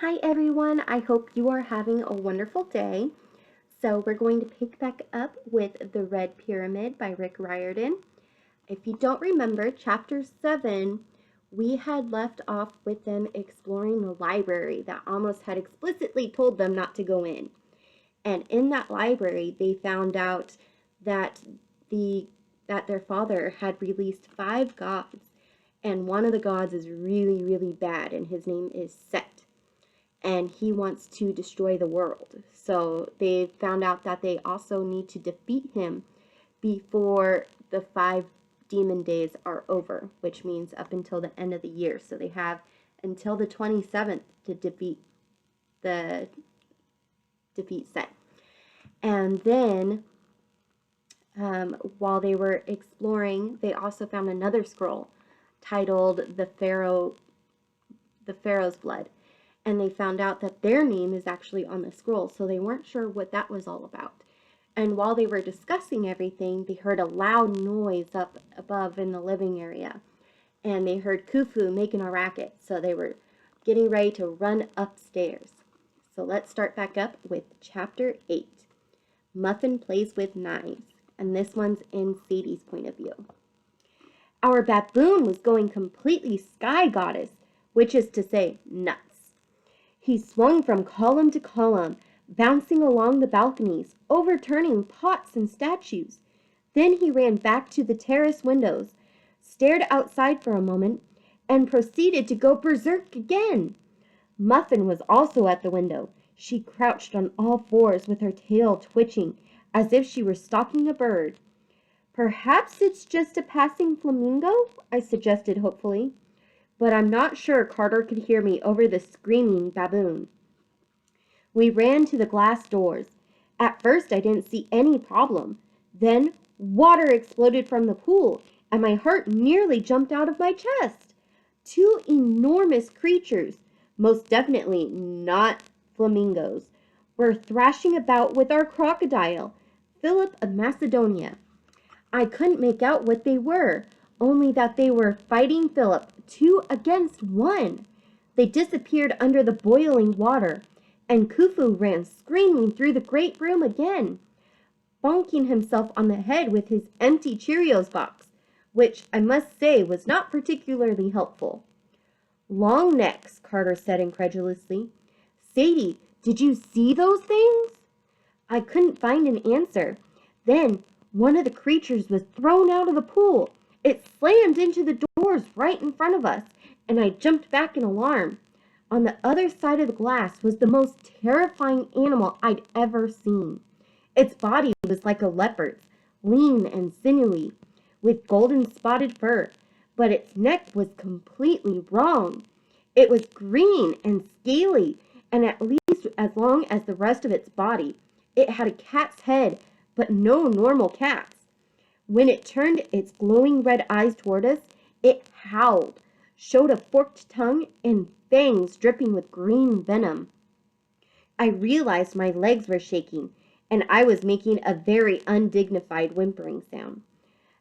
Hi everyone, I hope you are having a wonderful day. So we're going to pick back up with The Red Pyramid by Rick Riordan. If you don't remember, chapter 7, we had left off with them exploring the library that Amos had explicitly told them not to go in. And in that library, they found out that their father had released 5 gods, and one of the gods is really, really bad, and his name is Set, and he wants to destroy the world. So they found out that they also need to defeat him before the 5 demon days are over, which means up until the end of the year. So they have until the 27th to the defeat Set. And then while they were exploring, they also found another scroll titled the Pharaoh's Blood, and they found out that their name is actually on the scroll, so they weren't sure what that was all about. And while they were discussing everything, they heard a loud noise up above in the living area, and they heard Khufu making a racket, so they were getting ready to run upstairs. So let's start back up with chapter 8. Muffin plays with knives, and this one's in Sadie's point of view. Our baboon was going completely sky goddess, which is to say, nuts. He swung from column to column, bouncing along the balconies, overturning pots and statues. Then he ran back to the terrace windows, stared outside for a moment, and proceeded to go berserk again. Muffin was also at the window. She crouched on all fours with her tail twitching, as if she were stalking a bird. Perhaps it's just a passing flamingo, I suggested hopefully, but I'm not sure Carter could hear me over the screaming baboon. We ran to the glass doors. At first I didn't see any problem. Then water exploded from the pool, and my heart nearly jumped out of my chest. 2 enormous creatures, most definitely not flamingos, were thrashing about with our crocodile, Philip of Macedonia. I couldn't make out what they were, only that they were fighting Philip 2 against 1. They disappeared under the boiling water, and Khufu ran screaming through the great room again, bonking himself on the head with his empty Cheerios box, which I must say was not particularly helpful. Long necks, Carter said incredulously. Sadie, did you see those things? I couldn't find an answer. Then one of the creatures was thrown out of the pool. It slammed into the doors right in front of us, and I jumped back in alarm. On the other side of the glass was the most terrifying animal I'd ever seen. Its body was like a leopard's, lean and sinewy, with golden spotted fur, but its neck was completely wrong. It was green and scaly, and at least as long as the rest of its body. It had a cat's head, but no normal cats. When it turned its glowing red eyes toward us, it howled, showed a forked tongue, and fangs dripping with green venom. I realized my legs were shaking, and I was making a very undignified whimpering sound.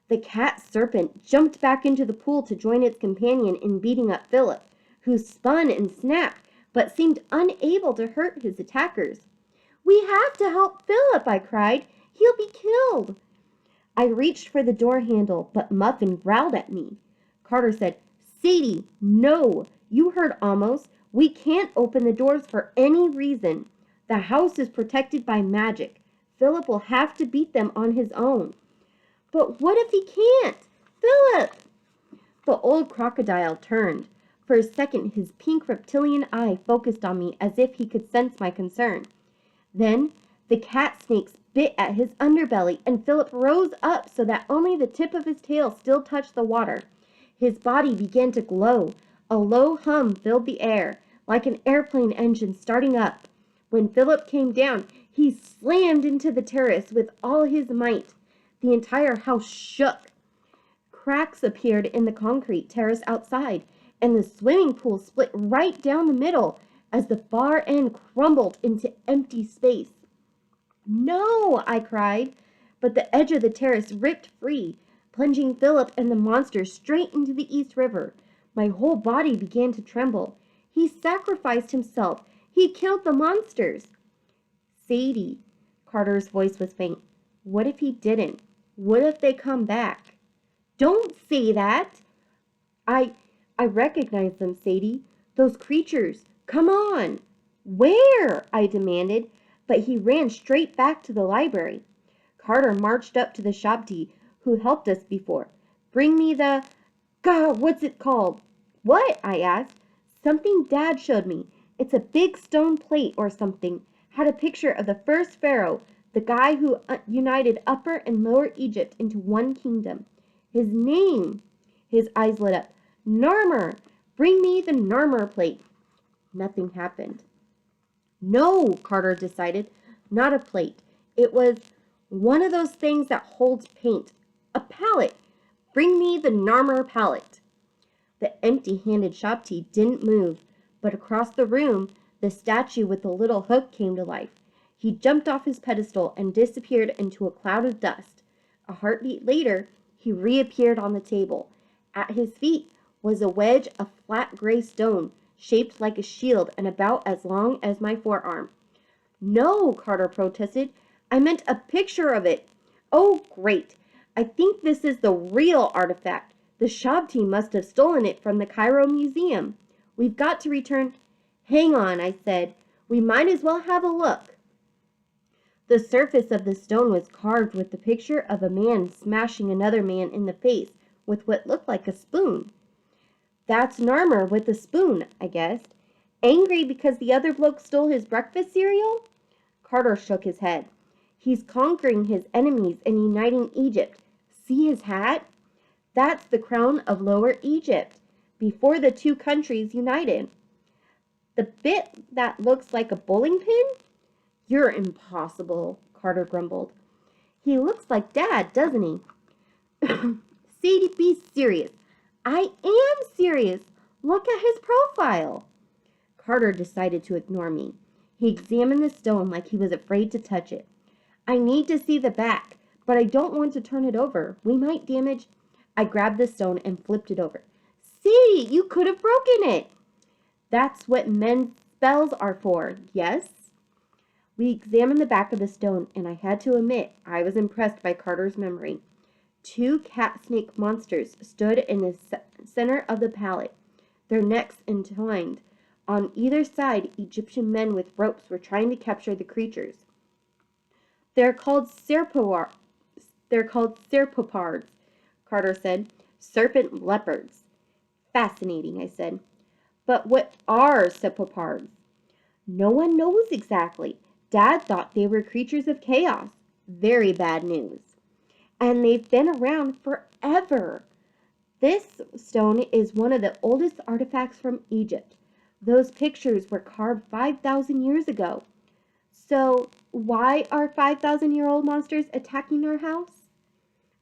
The cat serpent jumped back into the pool to join its companion in beating up Philip, who spun and snapped, but seemed unable to hurt his attackers. We have to help Philip, I cried. He'll be killed. I reached for the door handle, but Muffin growled at me. Carter said, Sadie, no. You heard Amos. We can't open the doors for any reason. The house is protected by magic. Philip will have to beat them on his own. But what if he can't? Philip! The old crocodile turned. For a second, his pink reptilian eye focused on me as if he could sense my concern. Then the cat snakes bit at his underbelly, and Philip rose up so that only the tip of his tail still touched the water. His body began to glow. A low hum filled the air, like an airplane engine starting up. When Philip came down, he slammed into the terrace with all his might. The entire house shook. Cracks appeared in the concrete terrace outside, and the swimming pool split right down the middle as the far end crumbled into empty space. No, I cried, but the edge of the terrace ripped free, plunging Philip and the monster straight into the East River. My whole body began to tremble. He sacrificed himself. He killed the monsters. Sadie, Carter's voice was faint. What if he didn't? What if they come back? Don't say that. I I recognize them, Sadie. Those creatures. Come on. Where? I demanded, but he ran straight back to the library. Carter marched up to the Shabti who helped us before. Bring me the... God, what's it called? What? I asked. Something Dad showed me. It's a big stone plate or something. Had a picture of the first pharaoh, the guy who united Upper and Lower Egypt into one kingdom. His name. His eyes lit up. Narmer! Bring me the Narmer plate. Nothing happened. No, Carter decided. Not a plate. It was one of those things that holds paint. A palette. Bring me the Narmer palette. The empty-handed Shabti didn't move, but across the room, the statue with the little hook came to life. He jumped off his pedestal and disappeared into a cloud of dust. A heartbeat later, he reappeared on the table. At his feet was a wedge of flat gray stone, shaped like a shield and about as long as my forearm. No, Carter protested. I meant a picture of it. Oh, great. I think this is the real artifact. The Shabti must have stolen it from the Cairo Museum. We've got to return. Hang on, I said. We might as well have a look. The surface of the stone was carved with the picture of a man smashing another man in the face with what looked like a spoon. That's Narmer with a spoon, I guessed. Angry because the other bloke stole his breakfast cereal? Carter shook his head. He's conquering his enemies and uniting Egypt. See his hat? That's the crown of Lower Egypt, before the two countries united. The bit that looks like a bowling pin? You're impossible, Carter grumbled. He looks like Dad, doesn't he? Sadie, be serious. I am serious. Look at his profile. Carter decided to ignore me. He examined the stone like he was afraid to touch it. I need to see the back, but I don't want to turn it over. We might damage... I grabbed the stone and flipped it over. See, you could have broken it. That's what men's spells are for, yes? We examined the back of the stone, and I had to admit I was impressed by Carter's memory. Two cat-snake monsters stood in the center of the palette, their necks entwined. On either side, Egyptian men with ropes were trying to capture the creatures. They're called serpopards, Carter said. Serpent leopards. Fascinating, I said. But what are serpopards? No one knows exactly. Dad thought they were creatures of chaos. Very bad news. And they've been around forever. This stone is one of the oldest artifacts from Egypt. Those pictures were carved 5,000 years ago. So why are 5,000-year-old monsters attacking our house?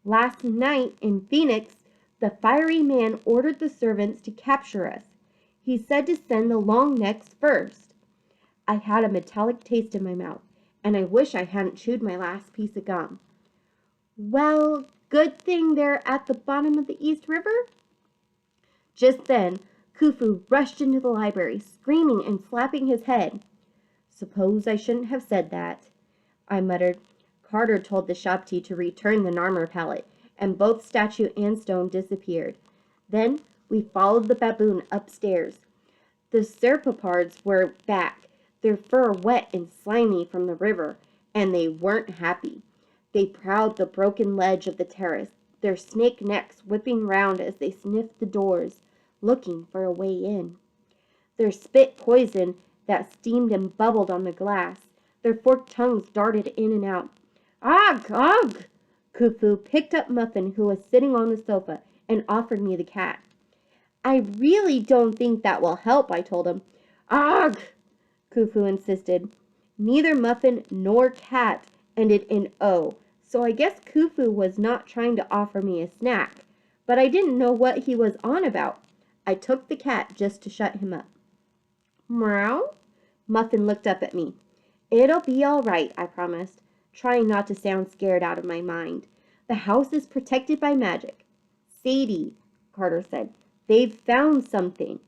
Last night in Phoenix, the fiery man ordered the servants to capture us. He said to send the long necks first. I had a metallic taste in my mouth, and I wish I hadn't chewed my last piece of gum. Well, good thing they're at the bottom of the East River. Just then, Khufu rushed into the library, screaming and slapping his head. Suppose I shouldn't have said that, I muttered. Carter told the Shabti to return the Narmer palette, and both statue and stone disappeared. Then we followed the baboon upstairs. The serpopards were back, their fur wet and slimy from the river, and they weren't happy. They prowled the broken ledge of the terrace, their snake necks whipping round as they sniffed the doors, looking for a way in. Their spit poison that steamed and bubbled on the glass. Their forked tongues darted in and out. Ugh! Ugh! Khufu picked up Muffin, who was sitting on the sofa, and offered me the cat. I really don't think that will help, I told him. Ugh! Khufu insisted. Neither Muffin nor cat ended in O, so I guess Khufu was not trying to offer me a snack, but I didn't know what he was on about. I took the cat just to shut him up. Meow? Muffin looked up at me. It'll be all right, I promised, trying not to sound scared out of my mind. The house is protected by magic. Sadie, Carter said, they've found something.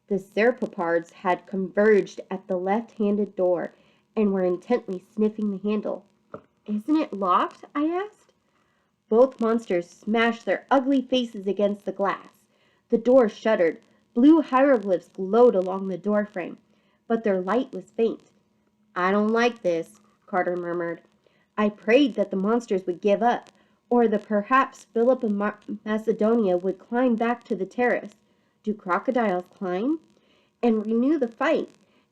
The Serpopards had converged at the left-handed door and were intently sniffing the handle. "Isn't it locked?" I asked. Both monsters smashed their ugly faces against the glass. The door shuddered. Blue hieroglyphs glowed along the doorframe, but their light was faint. "I don't like this," Carter murmured. I prayed that the monsters would give up, or that perhaps Philip of Macedonia would climb back to the terrace. Do crocodiles climb? And renew the fight.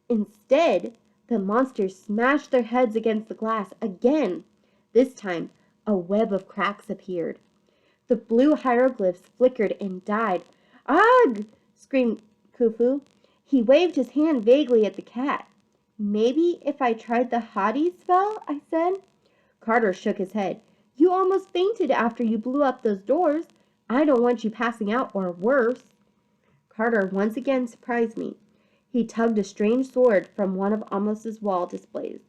Instead, the monsters smashed their heads against the glass again. This time, a web of cracks appeared. The blue hieroglyphs flickered and died. "Ugh!" screamed Khufu. He waved his hand vaguely at the cat. "Maybe if I tried the Hadi spell," I said. Carter shook his head. "You almost fainted after you blew up those doors. I don't want you passing out or worse." Carter once again surprised me. He tugged a strange sword from one of Amos's wall displays.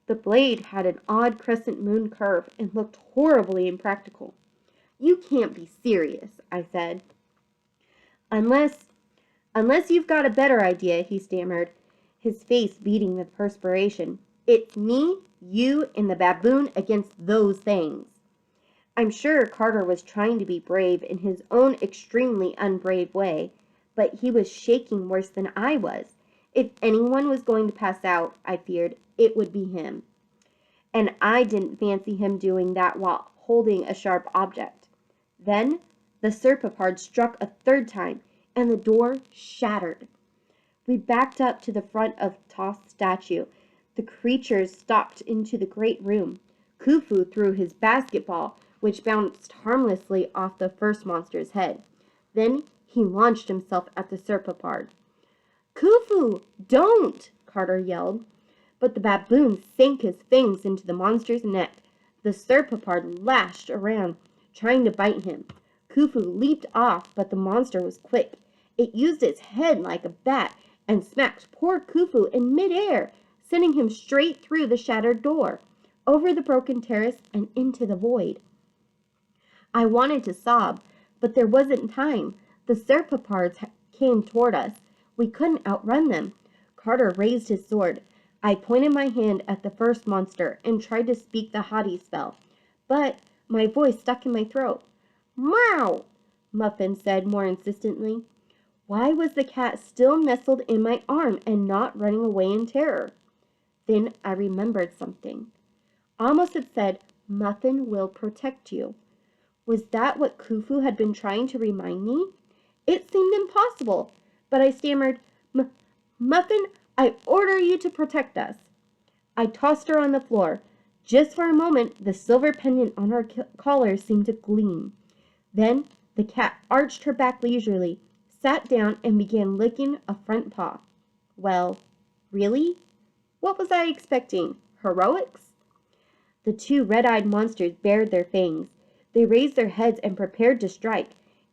The blade had an odd crescent moon curve and looked horribly impractical. "You can't be serious," I said. Unless you've got a better idea," he stammered, his face beading with perspiration. "It's me, you, and the baboon against those things." I'm sure Carter was trying to be brave in his own extremely unbrave way, but he was shaking worse than I was. If anyone was going to pass out, I feared, it would be him. And I didn't fancy him doing that while holding a sharp object. Then the Serpapard struck a third time, and the door shattered. We backed up to the front of Toth's statue. The creatures stalked into the great room. Khufu threw his basketball, which bounced harmlessly off the first monster's head. Then he launched himself at the Serpapard. "Khufu, don't!" Carter yelled. But the baboon sank his fangs into the monster's neck. The Serpapard lashed around, trying to bite him. Khufu leaped off, but the monster was quick. It used its head like a bat and smacked poor Khufu in midair, sending him straight through the shattered door, over the broken terrace, and into the void. I wanted to sob, but there wasn't time. The Serpapards came toward us. We couldn't outrun them. Carter raised his sword. I pointed my hand at the first monster and tried to speak the Hadi spell, but my voice stuck in my throat. "Meow," Muffin said more insistently. Why was the cat still nestled in my arm and not running away in terror? Then I remembered something. Amos had said, "Muffin will protect you." Was that what Khufu had been trying to remind me? It seemed impossible, but I stammered, "Muffin, I order you to protect us." I tossed her on the floor. Just for a moment, the silver pendant on her collar seemed to gleam. Then the cat arched her back leisurely, sat down, and began licking a front paw. Well, really? What was I expecting? Heroics? The two red-eyed monsters bared their fangs. They raised their heads and prepared to strike,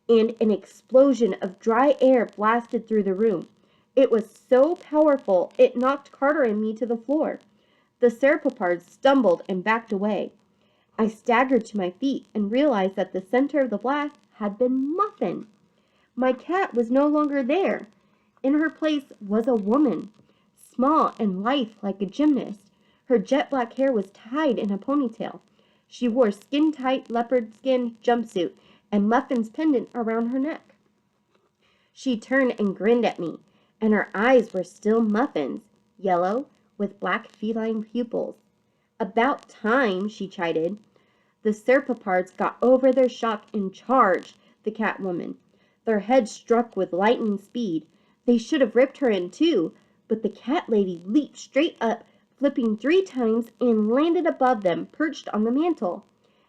and an explosion of dry air blasted through the room. It was so powerful, it knocked Carter and me to the floor. The Serpapards stumbled and backed away. I staggered to my feet and realized that the center of the blast had been Muffin. My cat was no longer there. In her place was a woman, small and lithe like a gymnast. Her jet black hair was tied in a ponytail. She wore skin-tight leopard skin jumpsuit and Muffin's pendant around her neck. She turned and grinned at me, and her eyes were still Muffin's, yellow, with black feline pupils. "About time," she chided. The Serpapards got over their shock and charged the Catwoman. Their heads struck with lightning speed. They should have ripped her in two, but the cat lady leaped straight up, flipping 3 times, and landed above them, perched on the mantel.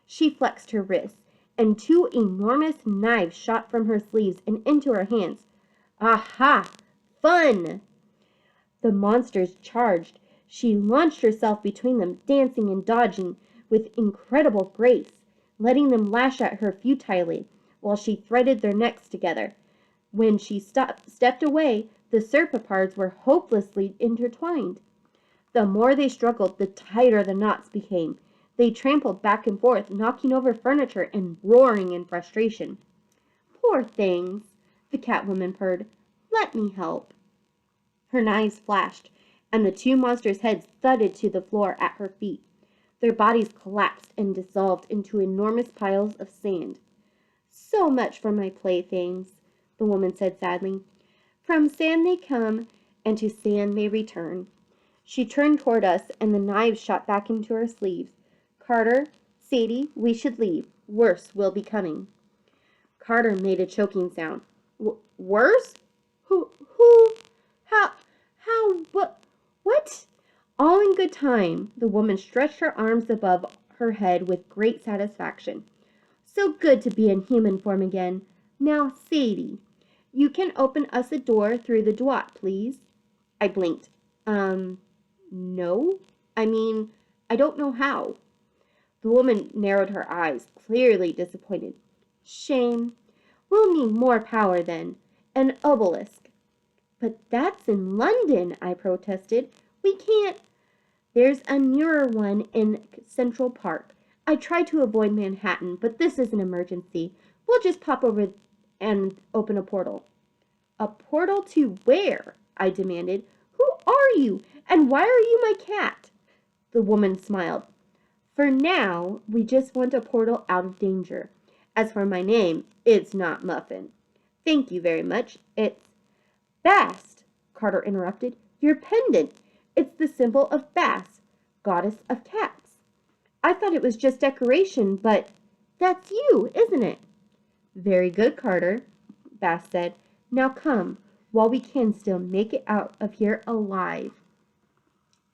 She flexed her wrists, and 2 enormous knives shot from her sleeves and into her hands. "Aha! Fun!" The monsters charged. She launched herself between them, dancing and dodging with incredible grace, letting them lash at her futilely while she threaded their necks together. When she stepped away, the Serpapards were hopelessly intertwined. The more they struggled, the tighter the knots became. They trampled back and forth, knocking over furniture and roaring in frustration. "Poor things," the Catwoman purred. "Let me help." Her knives flashed, and the two monsters' heads thudded to the floor at her feet. Their bodies collapsed and dissolved into enormous piles of sand. So much for my playthings, the woman said sadly. From sand they come, and to sand they return. She turned toward us, and the knives shot back into her sleeves. Carter, Sadie, we should leave. Worse will be coming. Carter made a choking sound. Worse? Who, what? All in good time. The woman stretched her arms above her head with great satisfaction. So good to be in human form again. Now, Sadie, you can open us a door through the draught, please. I blinked. No. I mean, I don't know how. The woman narrowed her eyes, clearly disappointed. Shame. We'll need more power then. An obelisk. But that's in London, I protested. We can't. There's a nearer one in Central Park. I tried to avoid Manhattan, but this is an emergency. We'll just pop over and open a portal. A portal to where? I demanded. Who are you? And why are you my cat? The woman smiled. For now, we just want a portal out of danger. As for my name, it's not Muffin. Thank you very much. It's Bast, Carter interrupted. Your pendant. It's the symbol of Bast, goddess of cats. I thought it was just decoration, but that's you, isn't it? Very good, Carter, Bast said. Now come, while we can still make it out of here alive.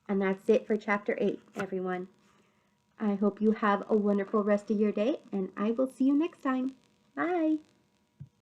And that's it for chapter 8, everyone. I hope you have a wonderful rest of your day, and I will see you next time. Bye.